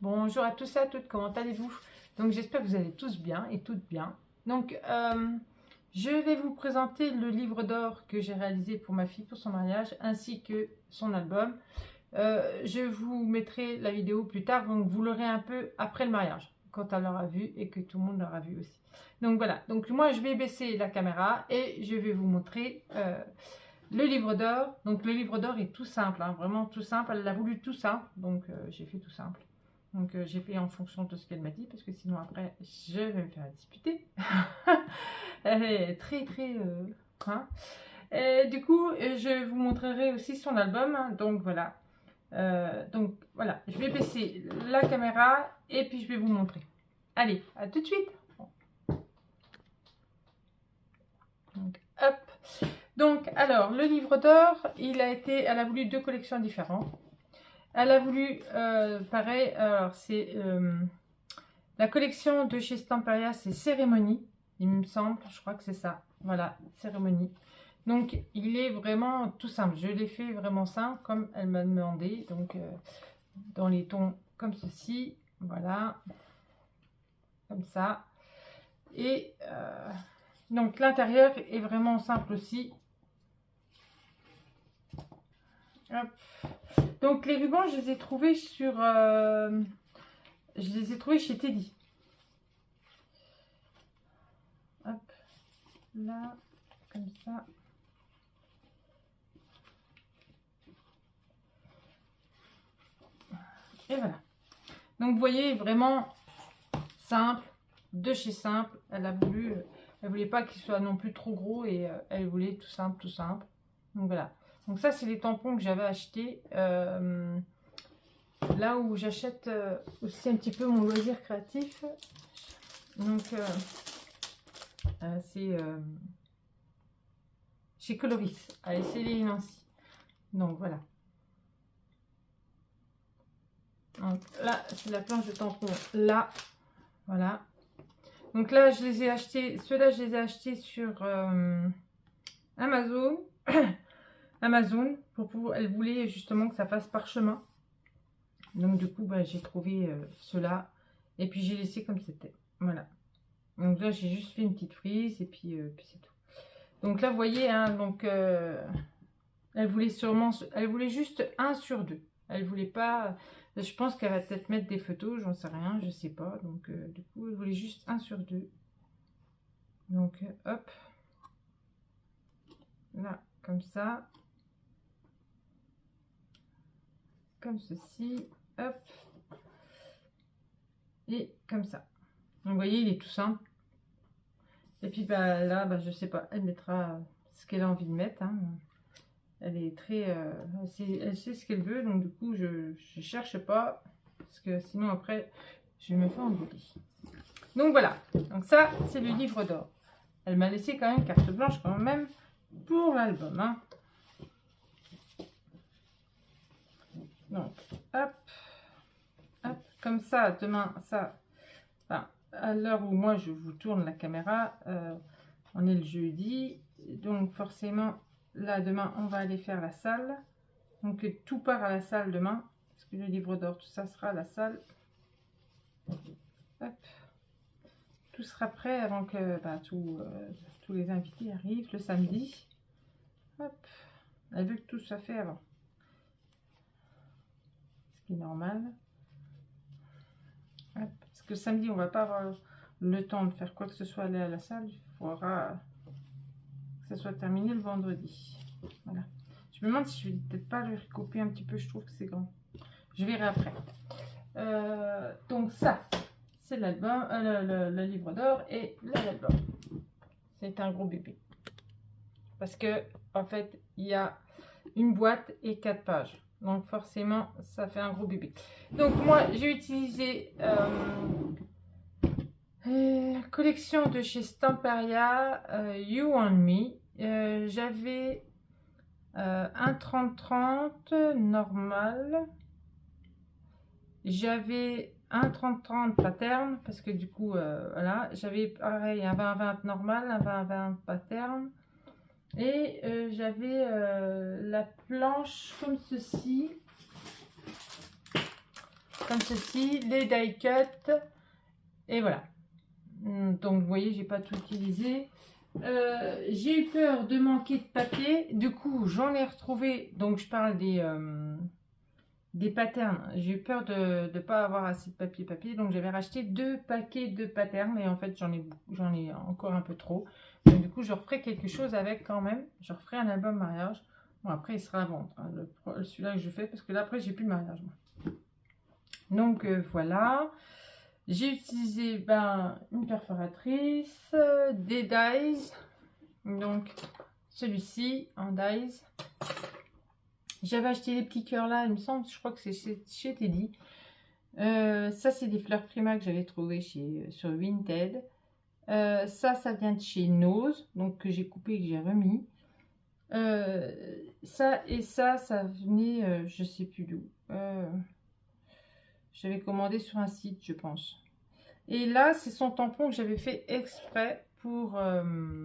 Bonjour à tous et à toutes, comment allez-vous? Donc j'espère que vous allez tous bien et toutes bien. Donc je vais vous présenter le livre d'or que j'ai réalisé pour ma fille pour son mariage ainsi que son album. Je vous mettrai la vidéo plus tard, donc vous l'aurez un peu après le mariage, quand elle l'aura vu et que tout le monde l'aura vu aussi. Donc voilà, donc moi je vais baisser la caméra et je vais vous montrer le livre d'or. Donc le livre d'or est tout simple, hein, vraiment tout simple. Elle l'a voulu tout simple, donc j'ai fait tout simple. Donc j'ai fait en fonction de ce qu'elle m'a dit, parce que sinon après je vais me faire disputer. Elle est très très... hein. Et du coup, je vous montrerai aussi son album, hein, donc voilà. Donc voilà, je vais baisser la caméra et puis je vais vous montrer. Allez, à tout de suite. Donc hop. Donc alors, le livre d'or, elle a voulu deux collections différentes. Elle a voulu, pareil, alors c'est la collection de chez Stamperia, c'est Cérémonie, il me semble, je crois que c'est ça. Voilà, Cérémonie. Donc, il est vraiment tout simple. Je l'ai fait vraiment simple, comme elle m'a demandé. Donc, dans les tons comme ceci, voilà, comme ça. Et donc, l'intérieur est vraiment simple aussi. Hop. Donc, les rubans, je les ai trouvés sur... je les ai trouvés chez Teddy. Hop, là, comme ça. Et voilà. Donc, vous voyez, vraiment simple, de chez simple. Elle a voulu, elle voulait pas qu'il soit non plus trop gros et elle voulait tout simple, tout simple. Donc, voilà. Donc, ça, c'est les tampons que j'avais achetés. Là où j'achète aussi un petit peu mon loisir créatif. Donc, c'est chez Coloris. Allez, c'est les Nancy. Donc, voilà. Donc, là, c'est la planche de tampons. Là, voilà. Donc là, je les ai achetés. Ceux-là, je les ai achetés sur Amazon. Amazon. Elle voulait justement que ça fasse parchemin. Donc, du coup, bah, j'ai trouvé ceux-là. Et puis, j'ai laissé comme c'était. Voilà. Donc là, j'ai juste fait une petite frise. Et puis c'est tout. Donc là, vous voyez, hein, donc, elle voulait juste 1 sur 2. Elle voulait pas... Je pense qu'elle va peut-être mettre des photos, j'en sais rien, je sais pas. Donc, du coup, elle voulait juste 1 sur 2. Donc, hop. Là, comme ça. Comme ceci. Hop. Et comme ça. Donc, vous voyez, il est tout simple. Et puis, bah, là, bah, je sais pas. Elle mettra ce qu'elle a envie de mettre. Hein. Elle est très... elle sait ce qu'elle veut. Donc, du coup, je cherche pas. Parce que sinon, après, je me fais engueuler. Donc, voilà. Donc, ça, c'est le livre d'or. Elle m'a laissé quand même carte blanche quand même pour l'album. Hein. Donc, hop. Hop. Comme ça, demain, ça... Enfin, à l'heure où moi, je vous tourne la caméra, on est le jeudi. Donc, forcément, là, demain, on va aller faire la salle. Donc, tout part à la salle demain. Parce que le livre d'or, tout ça sera à la salle. Hop. Tout sera prêt avant que bah, tous les invités arrivent le samedi. Hop. Elle veut que tout soit fait avant. Ce qui est normal. Hop. Parce que samedi, on va pas avoir le temps de faire quoi que ce soit aller à la salle. Il faudra que ça soit terminé le vendredi. Voilà. Je me demande si je vais peut-être pas le recopier un petit peu. Je trouve que c'est grand. Je verrai après. Donc ça, c'est l'album, le livre d'or et l'album. C'est un gros bébé. Parce que, en fait, il y a une boîte et 4 pages. Donc, forcément, ça fait un gros bébé. Donc, moi, j'ai utilisé collection de chez Stamperia, You and Me. J'avais un 30-30 normal. J'avais un 30-30 pattern, parce que du coup, voilà, j'avais pareil un 20-20 normal, un 20-20 pattern. Et j'avais la planche comme ceci. comme ceci, les die cut, et voilà. Donc vous voyez, j'ai pas tout utilisé. J'ai eu peur de manquer de papier, du coup j'en ai retrouvé, donc je parle des patterns. J'ai eu peur de ne pas avoir assez de papier, donc j'avais racheté 2 paquets de patterns, et en fait j'en ai encore un peu trop. Donc, du coup je referai quelque chose avec quand même, je referai un album mariage. Bon, après il sera à vendre, hein, celui-là que je fais, parce que là après j'ai plus de mariage. Donc voilà. J'ai utilisé une perforatrice, des dies, donc celui-ci en dies. J'avais acheté les petits cœurs là, il me semble, je crois que c'est chez Teddy. Ça c'est des fleurs Prima que j'avais trouvé sur Vinted. Ça vient de chez Nose, donc que j'ai coupé et que j'ai remis. Ça et ça venait, je sais plus d'où. J'avais commandé sur un site, je pense. Et là, c'est son tampon que j'avais fait exprès pour le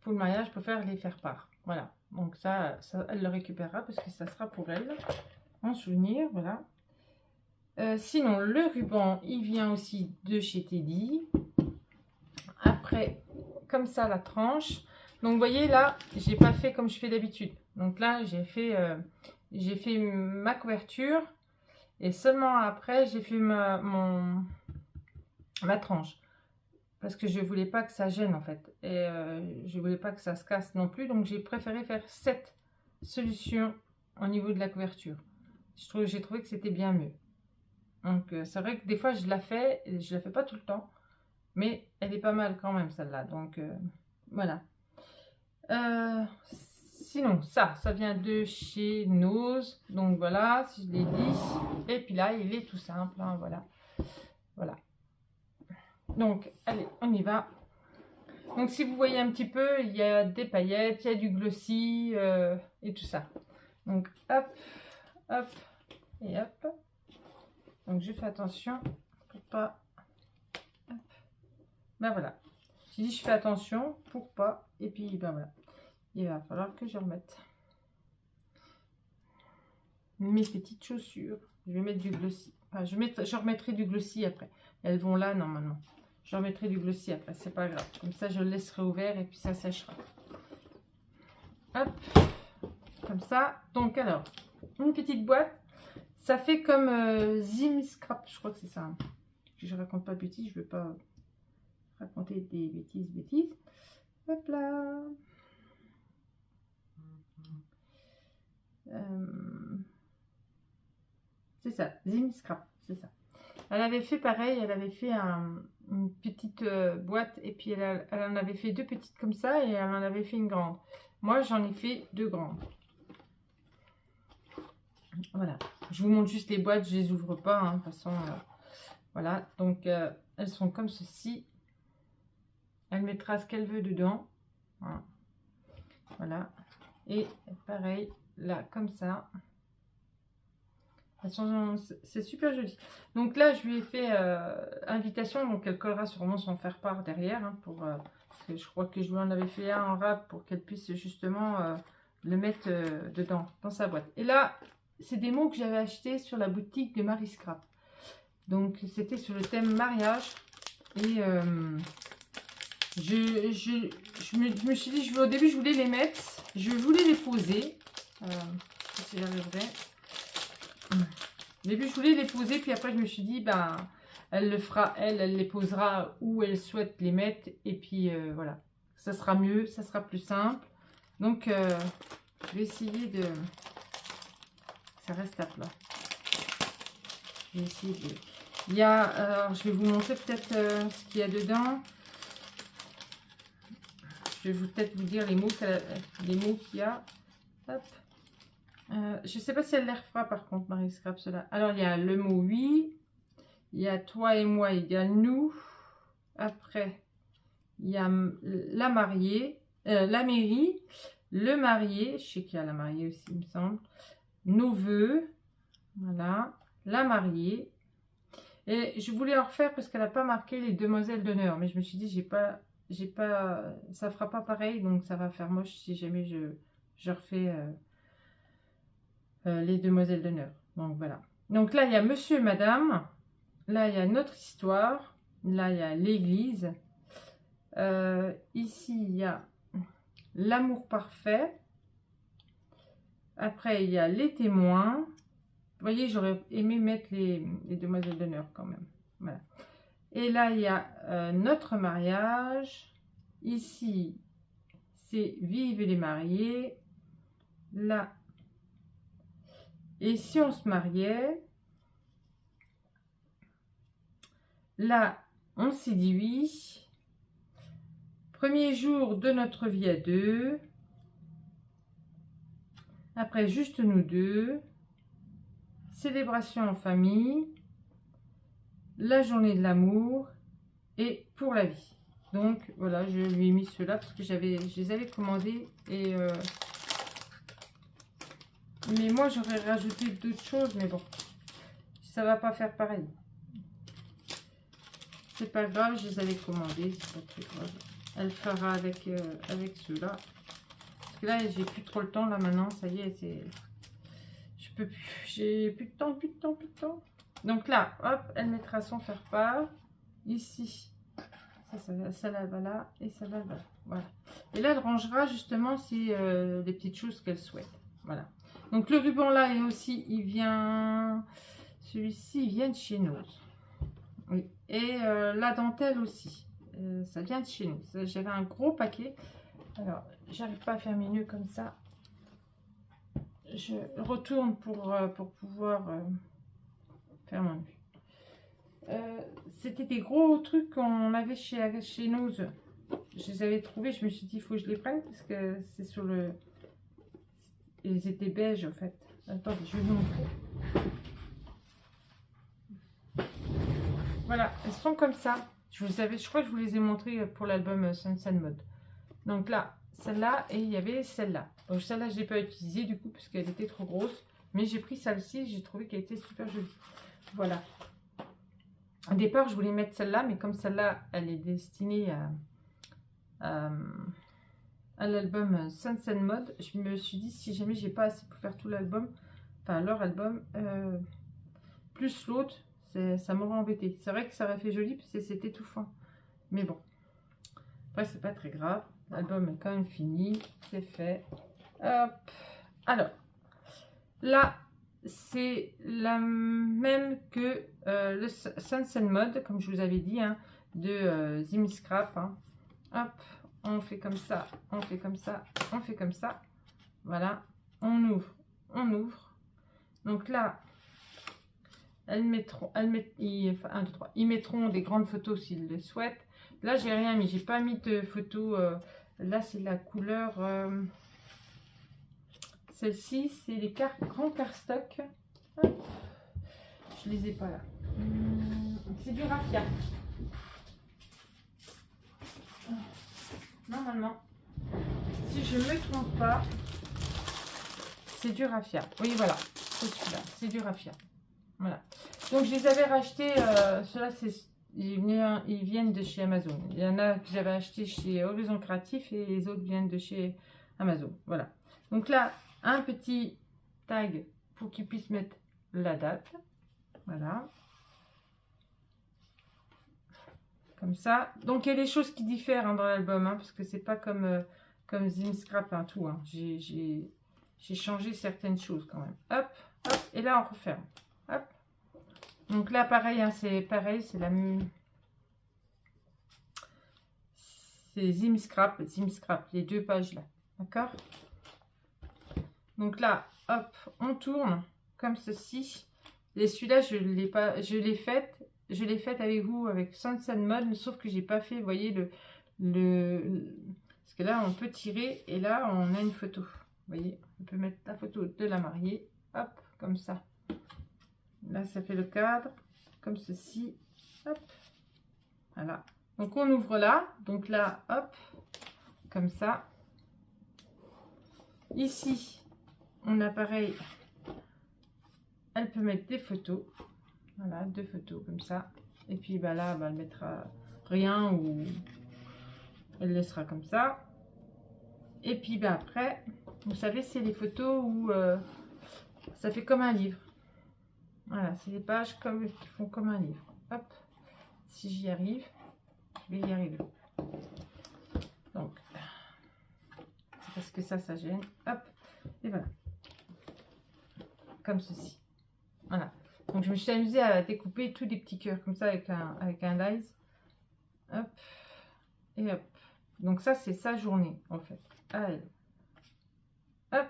mariage, pour faire les faire-part. Voilà. Donc ça, elle le récupérera parce que ça sera pour elle en souvenir. Voilà. Sinon, le ruban, il vient aussi de chez Teddy. Après, comme ça, la tranche. Donc, vous voyez, là, j'ai pas fait comme je fais d'habitude. Donc là, j'ai fait ma couverture. Et seulement après, j'ai fait ma tranche. Parce que je voulais pas que ça gêne, en fait. Et je voulais pas que ça se casse non plus. Donc, j'ai préféré faire cette solution au niveau de la couverture. J'ai trouvé que c'était bien mieux. Donc, c'est vrai que des fois, je la fais pas tout le temps. Mais elle est pas mal quand même, celle-là. Donc, voilà. Sinon, ça vient de chez Nose. Donc, voilà, si je l'ai dit. Et puis là, il est tout simple. Hein, voilà. Voilà. Donc, allez, on y va. Donc, si vous voyez un petit peu, il y a des paillettes, il y a du glossy et tout ça. Donc, hop, hop et hop. Donc, je fais attention pour pas... Hop. Ben voilà. J'ai dit, je fais attention pour pas. Et puis, ben voilà. Il va falloir que je remette mes petites chaussures. Je vais mettre du glossy. Enfin, je remettrai du glossy après. Elles vont là, normalement. Je remettrai du glossy après, c'est pas grave. Comme ça, je le laisserai ouvert et puis ça séchera. Hop, comme ça. Donc, alors, une petite boîte. Ça fait comme Zim Scrap, je crois que c'est ça. Hein. Je raconte pas de bêtises, je ne veux pas raconter des bêtises. Hop là. C'est ça, Zim Scrap, c'est ça. Elle avait fait pareil, elle avait fait une petite boîte et puis elle en avait fait 2 petites comme ça et elle en avait fait une grande. Moi, j'en ai fait 2 grandes. Voilà, je vous montre juste les boîtes, je les ouvre pas, hein, de toute façon. Voilà, donc elles sont comme ceci. Elle mettra ce qu'elle veut dedans. Voilà, et pareil, là, comme ça. C'est super joli. Donc là, je lui ai fait invitation, donc elle collera sûrement son faire-part derrière, hein, parce que je crois que je lui en avais fait un en rap pour qu'elle puisse justement le mettre dedans, dans sa boîte. Et là, c'est des mots que j'avais achetés sur la boutique de Marie Scrap. Donc c'était sur le thème mariage. Et je me suis dit, au début je voulais les mettre, je voulais les poser. Si j'arriverai. Au début, je voulais les poser, puis après, je me suis dit, elle le fera, elle les posera où elle souhaite les mettre, et puis voilà. Ça sera mieux, ça sera plus simple. Donc, je vais essayer de... Ça reste à plat. Je vais essayer de... Il y a... Alors, je vais vous montrer peut-être ce qu'il y a dedans. Je vais peut-être vous dire les mots qu'il y a. Hop. Je ne sais pas si elle les refera par contre, Marie Scrap, cela. Alors, il y a le mot oui. Il y a toi et moi égale nous. Après, il y a la mariée, la mairie, le marié. Je sais qu'il y a la mariée aussi, il me semble. Nos vœux. Voilà. La mariée. Et je voulais en refaire parce qu'elle n'a pas marqué les demoiselles d'honneur. Mais je me suis dit, ça fera pas pareil. Donc, ça va faire moche si jamais je refais... les demoiselles d'honneur. Donc voilà. Donc là, il y a monsieur et madame. Là, il y a notre histoire. Là, il y a l'église. Ici, il y a l'amour parfait. Après, il y a les témoins. Vous voyez, j'aurais aimé mettre les demoiselles d'honneur quand même. Voilà. Et là, il y a notre mariage. Ici, c'est vive les mariés. Là, et si on se mariait, là, on s'est dit oui. Premier jour de notre vie à deux. Après, juste nous deux. Célébration en famille. La journée de l'amour. Et pour la vie. Donc, voilà, je lui ai mis ceux-là parce que je les avais commandés. Et mais moi, j'aurais rajouté d'autres choses. Mais bon, ça va pas faire pareil. C'est pas grave, je les avais commandés. C'est pas très grave. Elle fera avec, avec ceux-là. Parce que là, j'ai plus trop le temps. Là, maintenant, ça y est, c'est... Je peux plus. J'ai plus de temps, plus de temps, plus de temps. Donc là, hop, elle mettra son faire-part. Ici. Ça là, va là. Et ça là, va là. Voilà. Et là, elle rangera justement les petites choses qu'elle souhaite. Voilà. Donc le ruban là, et aussi, il vient... Celui-ci, il vient de chez nous. Oui. Et la dentelle aussi. Ça vient de chez nous. J'avais un gros paquet. Alors, j'arrive pas à faire mes nœuds comme ça. Je retourne pour pouvoir faire mon nœud. C'était des gros trucs qu'on avait chez nous. Je les avais trouvés. Je me suis dit, il faut que je les prenne parce que c'est sur le... Ils étaient beiges en fait. Attendez, je vais vous montrer. Voilà, elles sont comme ça. Je crois que je vous les ai montrées pour l'album Sunset Mode. Donc là, celle-là et il y avait celle-là. Donc celle-là, je ne l'ai pas utilisée du coup parce qu'elle était trop grosse. Mais j'ai pris celle-ci, j'ai trouvé qu'elle était super jolie. Voilà. Au départ, je voulais mettre celle-là, mais comme celle-là, elle est destinée à l'album Sunset Mode, je me suis dit, si jamais j'ai pas assez pour faire tout l'album, enfin leur album, plus l'autre, ça m'aurait embêté. C'est vrai que ça aurait fait joli parce que c'est étouffant. Mais bon, après c'est pas très grave. L'album est quand même fini, c'est fait. Hop. Alors, là, c'est la même que le Sunset Mode, comme je vous avais dit, hein, de Zim Scrap. Hein. Hop, on fait comme ça, on fait comme ça, on fait comme ça. Voilà, on ouvre, on ouvre. Donc là, ils mettront des grandes photos s'ils le souhaitent. Là, j'ai rien mis, j'ai pas mis de photos. Là, c'est la couleur. Celle-ci, c'est les grands cardstock. Je les ai pas là. C'est du raffia. Normalement, si je me trompe pas, c'est du raffia. Oui, voilà, c'est celui-là, c'est du raffia. Voilà. Donc je les avais rachetés. Ceux-là, ils viennent de chez Amazon. Il y en a que j'avais acheté chez Horizon Créatif et les autres viennent de chez Amazon. Voilà. Donc là, un petit tag pour qu'ils puissent mettre la date. Voilà. Comme ça. Donc il y a des choses qui diffèrent hein, dans l'album, hein, parce que c'est pas comme Zim Scrap, hein, tout. Hein. J'ai changé certaines choses quand même. Hop, hop, et là on referme. Hop. Donc là pareil, hein, c'est pareil, c'est la même. C'est Zim Scrap, les deux pages là. D'accord? Donc là, hop, on tourne comme ceci. Et celui-là, je l'ai fait avec vous avec Sunset Mode, sauf que j'ai pas fait, vous voyez, parce que là, on peut tirer et là, on a une photo. Vous voyez, on peut mettre la photo de la mariée, hop, comme ça. Là, ça fait le cadre, comme ceci, hop, voilà. Donc, on ouvre là, donc là, hop, comme ça. Ici, on a pareil, elle peut mettre des photos. Voilà, deux photos comme ça. Et puis bah là, elle mettra rien ou elle laissera comme ça. Et puis bah après, vous savez, c'est les photos où ça fait comme un livre. Voilà, c'est des pages comme, qui font comme un livre. Hop, si j'y arrive, je vais y arriver. Donc, c'est parce que ça gêne. Hop, et voilà. Comme ceci. Voilà. Donc, je me suis amusée à découper tous des petits cœurs comme ça avec un dies. Hop, et hop. Donc, ça, c'est sa journée, en fait. Allez. Hop.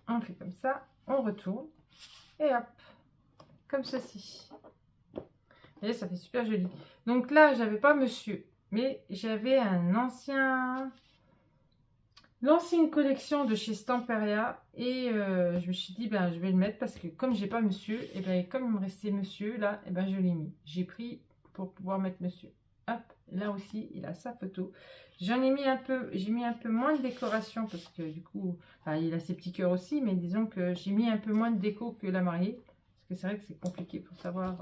On fait comme ça. On retourne. Et hop. Comme ceci. Et ça fait super joli. Donc là, j'avais pas monsieur, mais j'avais un l'ancienne collection de chez Stamperia. Et je me suis dit, ben, je vais le mettre parce que comme j'ai pas monsieur, et ben, comme il me restait monsieur, là, et ben, je l'ai mis. J'ai pris pour pouvoir mettre monsieur. Hop, là aussi, il a sa photo. J'en ai mis un peu, j'ai mis un peu moins de décoration parce que du coup, enfin, il a ses petits cœurs aussi, mais disons que j'ai mis un peu moins de déco que la mariée. Parce que c'est vrai que c'est compliqué pour savoir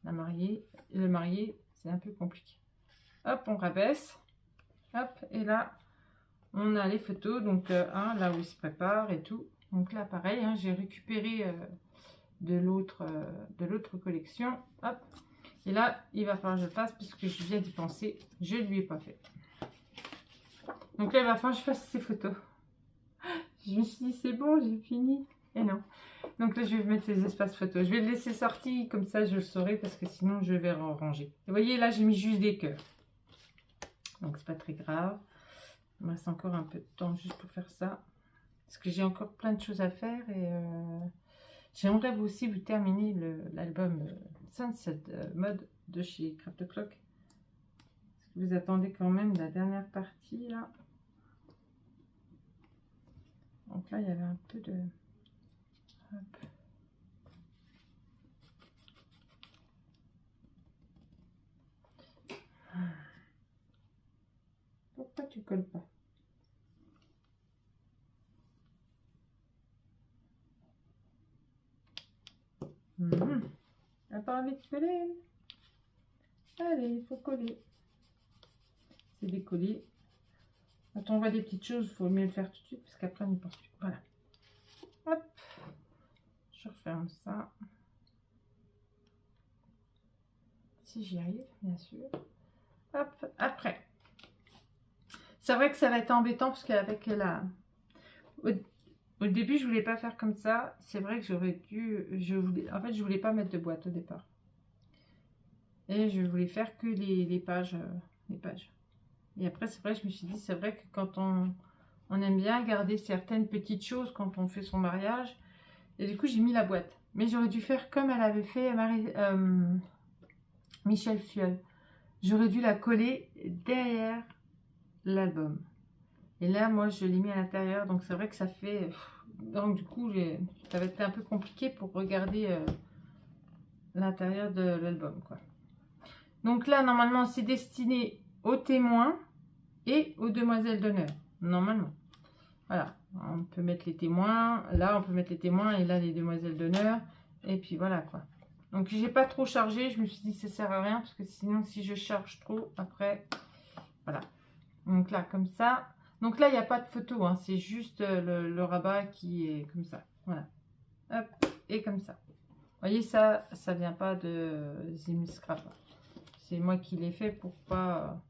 la mariée. Le marié, c'est un peu compliqué. Hop, on rabaisse. Hop, et là, on a les photos. Donc, là où il se prépare et tout. Donc là, pareil, hein, j'ai récupéré de l'autre collection. Hop. Et là, il va falloir que je le fasse puisque je viens d'y penser. Je ne lui ai pas fait. Donc là, il va falloir que je fasse ces photos. Je me suis dit, c'est bon, j'ai fini. Et non. Donc là, je vais mettre ces espaces photos. Je vais le laisser sorti, comme ça, je le saurai parce que sinon, je vais ranger. Et vous voyez, là, j'ai mis juste des cœurs. Donc, c'est pas très grave. Il me reste encore un peu de temps juste pour faire ça. Parce que j'ai encore plein de choses à faire. Et j'aimerais aussi vous terminer l'album Sunset Mode de chez Craft Clock. Parce que vous attendez quand même la dernière partie, là. Donc là, il y avait un peu de... Hop. Pourquoi tu colles pas? T'as pas envie de coller? Allez, il faut coller. C'est décoller. Quand on voit des petites choses, il faut mieux le faire tout de suite parce qu'après on n'y pense plus. Voilà. Hop. Je referme ça. Si j'y arrive, bien sûr. Hop. Après. C'est vrai que ça va être embêtant parce qu'avec la... Au début, je voulais pas faire comme ça. C'est vrai que j'aurais dû... En fait, je voulais pas mettre de boîte au départ. Et je voulais faire que les pages. Et après, c'est vrai, je me suis dit, c'est vrai que quand on aime bien garder certaines petites choses quand on fait son mariage. Et du coup, j'ai mis la boîte. Mais j'aurais dû faire comme elle avait fait Michel Fiol. J'aurais dû la coller derrière l'album. Et là, moi, je l'ai mis à l'intérieur. Donc, c'est vrai que ça fait... Donc, du coup, ça va être un peu compliqué pour regarder l'intérieur de l'album, quoi. Donc là, normalement, c'est destiné aux témoins et aux demoiselles d'honneur. Normalement. Voilà. On peut mettre les témoins. Là, on peut mettre les témoins et là, les demoiselles d'honneur. Et puis, voilà, quoi. Donc, j'ai pas trop chargé. Je me suis dit, ça sert à rien parce que sinon, si je charge trop, après, voilà. Donc là, comme ça. Donc là, il n'y a pas de photo. Hein, c'est juste le rabat qui est comme ça. Voilà. Hop. Et comme ça. Vous voyez, ça vient pas de Zim Scrap. C'est moi qui l'ai fait pour pas...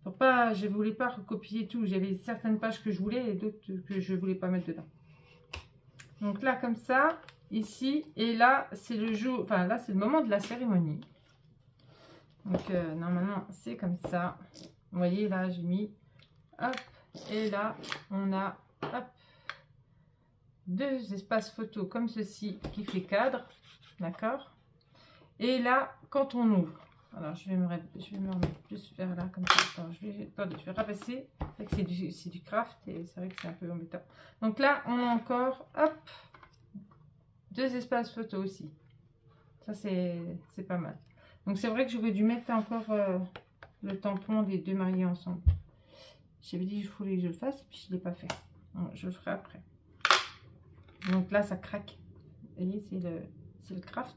je voulais pas recopier tout. J'avais certaines pages que je voulais et d'autres que je voulais pas mettre dedans. Donc là, comme ça, ici. Et là, c'est le jour... Enfin, là, c'est le moment de la cérémonie. Donc, normalement, c'est comme ça. Vous voyez, là, j'ai mis... Hop. Et là, on a... Hop. Deux espaces photos comme ceci qui fait cadre. D'accord. Et là, quand on ouvre... Alors, je vais me remettre plus vers là, comme ça. Attends, je vais rabasser. C'est du craft et c'est vrai que c'est un peu embêtant. Donc là, on a encore, hop, deux espaces photos aussi. Ça, c'est pas mal. Donc, c'est vrai que j'aurais dû mettre encore le tampon des deux mariés ensemble. J'avais dit qu'il fallait que je le fasse et puis je ne l'ai pas fait. Bon, je le ferai après. Donc là, ça craque. Vous voyez, c'est le craft.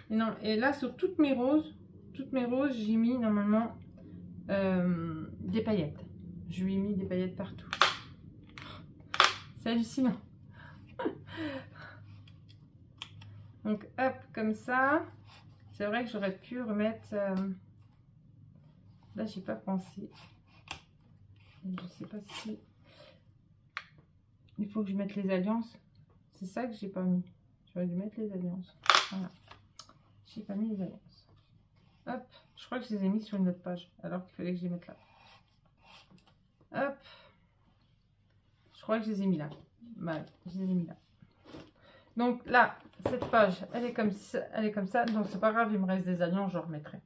Et, non, et là, sur toutes mes roses, j'ai mis normalement des paillettes. Je lui ai mis des paillettes partout. C'est hallucinant. Donc hop, comme ça. C'est vrai que j'aurais pu remettre... Là, j'ai pas pensé. Je sais pas si... Il faut que je mette les alliances. C'est ça que j'ai pas mis. J'aurais dû mettre les alliances. Voilà. J'ai pas mis les alliances. Hop. Je crois que je les ai mis sur une autre page. Alors qu'il fallait que je les mette là. Hop. Je crois que je les ai mis là. Ouais, je les ai mis là. Donc là, cette page, elle est comme ça. Elle est comme ça. Donc c'est pas grave, il me reste des alliances, je remettrai.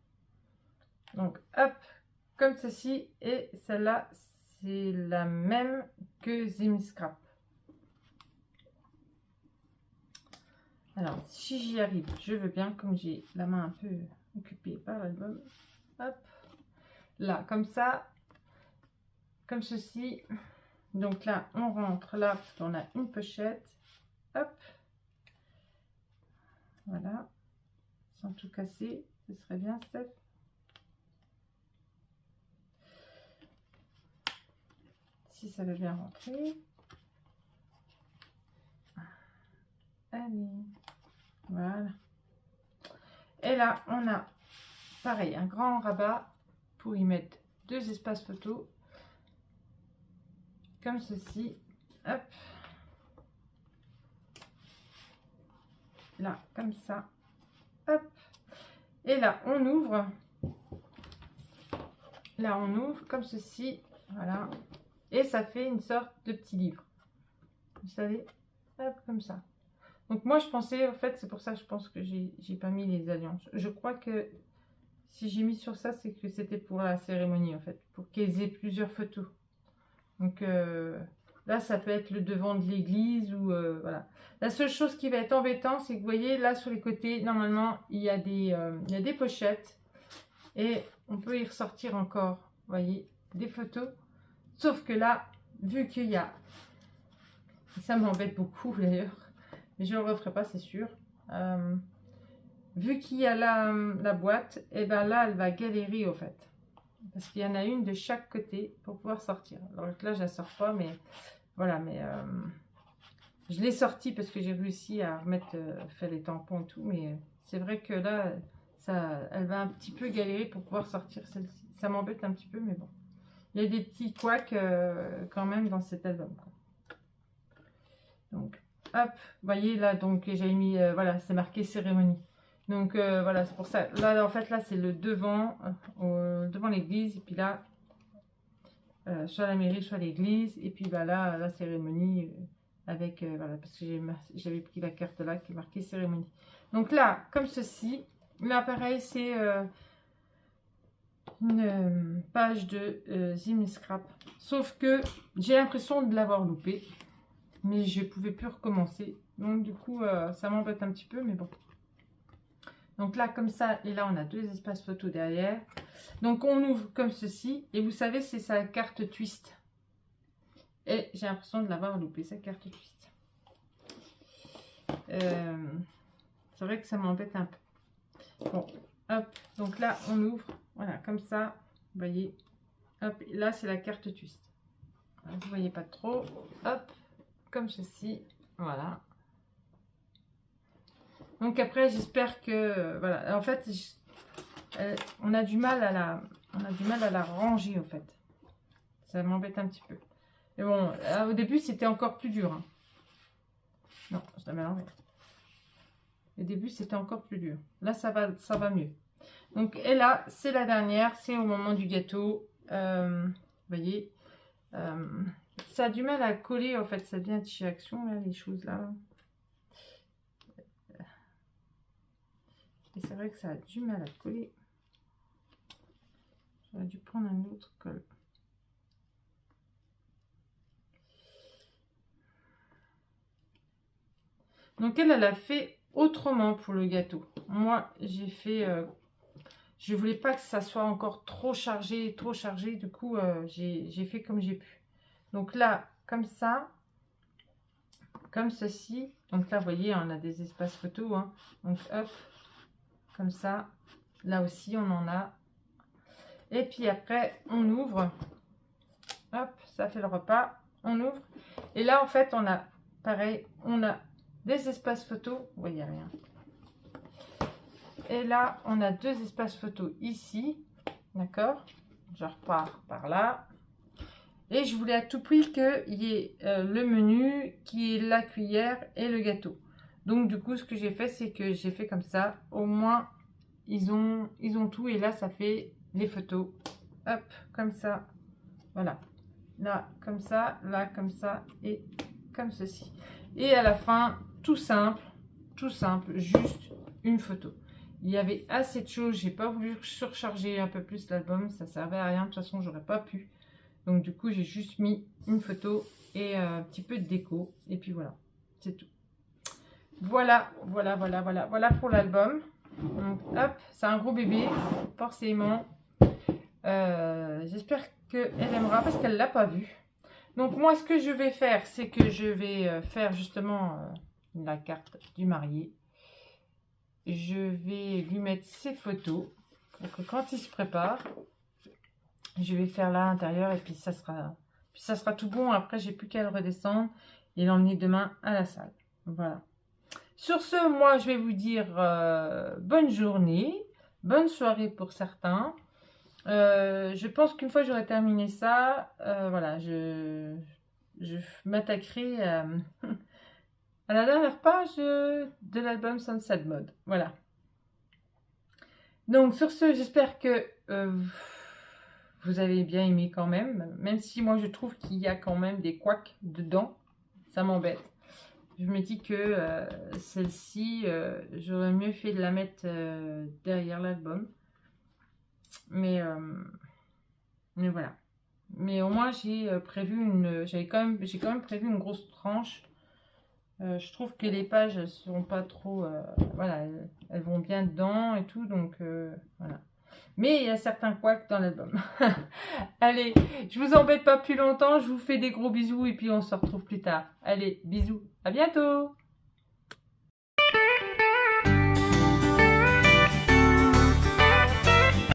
Donc hop. Comme ceci. Et celle-là, c'est la même que Zim Scrap. Alors, si j'y arrive, je veux bien, comme j'ai la main un peu occupée par l'album. Hop. Là, comme ça. Comme ceci. Donc là, on rentre là, parce qu'on a une pochette. Hop. Voilà. Sans tout casser. Ce serait bien, Steph. Si ça veut bien rentrer. Allez. Voilà. Et là, on a, pareil, un grand rabat pour y mettre 2 espaces photos. Comme ceci. Hop. Là, comme ça. Hop. Et là, on ouvre. Là, on ouvre comme ceci. Voilà. Et ça fait une sorte de petit livre. Vous savez, hop, comme ça. Donc moi, je pensais, en fait, c'est pour ça que je pense que j'ai pas mis les alliances. Je crois que si j'ai mis sur ça, c'est que c'était pour la cérémonie, en fait. Pour qu'ils aient plusieurs photos. Donc là, ça peut être le devant de l'église ou voilà. La seule chose qui va être embêtant, c'est que vous voyez, là, sur les côtés, normalement, il y a des pochettes. Et on peut y ressortir encore, vous voyez, des photos. Sauf que là, vu qu'il y a... Ça m'embête beaucoup d'ailleurs. Mais je ne le referai pas, c'est sûr. Vu qu'il y a la boîte, et ben là, elle va galérer au fait. Parce qu'il y en a une de chaque côté pour pouvoir sortir. Alors là, je ne la sors pas, mais voilà. Mais je l'ai sortie parce que j'ai réussi à remettre, faire les tampons et tout. Mais c'est vrai que là, elle va un petit peu galérer pour pouvoir sortir celle-ci. Ça m'embête un petit peu, mais bon. Il y a des petits couacs quand même dans cet album, quoi. Donc, hop, vous voyez là, donc j'ai mis, voilà, c'est marqué cérémonie. Donc voilà, c'est pour ça. Là, en fait, là, c'est le devant, devant l'église. Et puis là, soit la mairie, soit l'église. Et puis bah, là, la cérémonie avec, voilà, parce que j'avais pris la carte là qui est marquée cérémonie. Donc là, comme ceci. Là, pareil, c'est... une page de Zim Scrap. Sauf que j'ai l'impression de l'avoir loupé. Mais je ne pouvais plus recommencer. Donc du coup, ça m'embête un petit peu, mais bon. Donc là, comme ça, et là, on a 2 espaces photos derrière. Donc on ouvre comme ceci. Et vous savez, c'est sa carte twist. Et j'ai l'impression de l'avoir loupé, sa carte twist. C'est vrai que ça m'embête un peu. Bon, hop. Donc là, on ouvre. Voilà, comme ça, vous voyez, hop, là c'est la carte twist. Vous ne voyez pas trop, hop, comme ceci, voilà. Donc après, j'espère que, voilà, en fait, on a du mal à la ranger, en fait. Ça m'embête un petit peu. Mais bon, au début, c'était encore plus dur. Hein. Non, je la mets à l'envers. Au début, c'était encore plus dur. Là, ça va mieux. Donc, et là, c'est la dernière, c'est au moment du gâteau. Vous voyez, ça a du mal à coller, en fait, ça devient de chez Action, là, les choses là. Et c'est vrai que ça a du mal à coller. J'aurais dû prendre un autre colle. Donc, elle a fait autrement pour le gâteau. Moi, j'ai fait... je voulais pas que ça soit encore trop chargé. Du coup, j'ai fait comme j'ai pu. Donc là, comme ça, comme ceci. Donc là, vous voyez, on a des espaces photos. Hein. Donc hop, comme ça. Là aussi, on en a. Et puis après, on ouvre. Hop, ça fait le repas. On ouvre. Et là, en fait, on a, pareil, on a des espaces photos. Vous voyez rien. Et là, on a 2 espaces photos ici. D'accord? Je repars par là. Et je voulais à tout prix qu'il y ait le menu, qui est la cuillère et le gâteau. Donc du coup, ce que j'ai fait, c'est que j'ai fait comme ça. Au moins, ils ont tout. Et là, ça fait les photos. Hop, comme ça. Voilà. Là, comme ça. Là, comme ça. Et comme ceci. Et à la fin, tout simple, juste une photo. Il y avait assez de choses. J'ai pas voulu surcharger un peu plus l'album. Ça servait à rien. De toute façon, j'aurais pas pu. Donc du coup, j'ai juste mis une photo et un petit peu de déco. Et puis voilà, c'est tout. Voilà pour l'album. Donc hop, c'est un gros bébé, forcément. J'espère qu'elle aimera parce qu'elle ne l'a pas vu. Donc moi, ce que je vais faire, c'est que je vais faire justement la carte du marié. Je vais lui mettre ses photos pour que quand il se prépare, je vais faire là à l'intérieur et puis ça sera tout bon. Après, j'ai plus qu'à le redescendre et l'emmener demain à la salle. Voilà. Sur ce, moi, je vais vous dire bonne journée, bonne soirée pour certains. Je pense qu'une fois que j'aurai terminé ça, voilà, je m'attaquerai à la dernière page de l'album Sunset Mode. Voilà. Donc, sur ce, j'espère que vous avez bien aimé quand même si moi je trouve qu'il y a quand même des couacs dedans, ça m'embête. Je me dis que celle-ci, j'aurais mieux fait de la mettre derrière l'album. Mais voilà. Mais au moins j'ai quand même prévu une grosse tranche. Je trouve que les pages elles sont pas trop, voilà, elles vont bien dedans et tout, donc voilà. Mais il y a certains couacs dans l'album. Allez, je vous embête pas plus longtemps. Je vous fais des gros bisous et puis on se retrouve plus tard. Allez, bisous. À bientôt.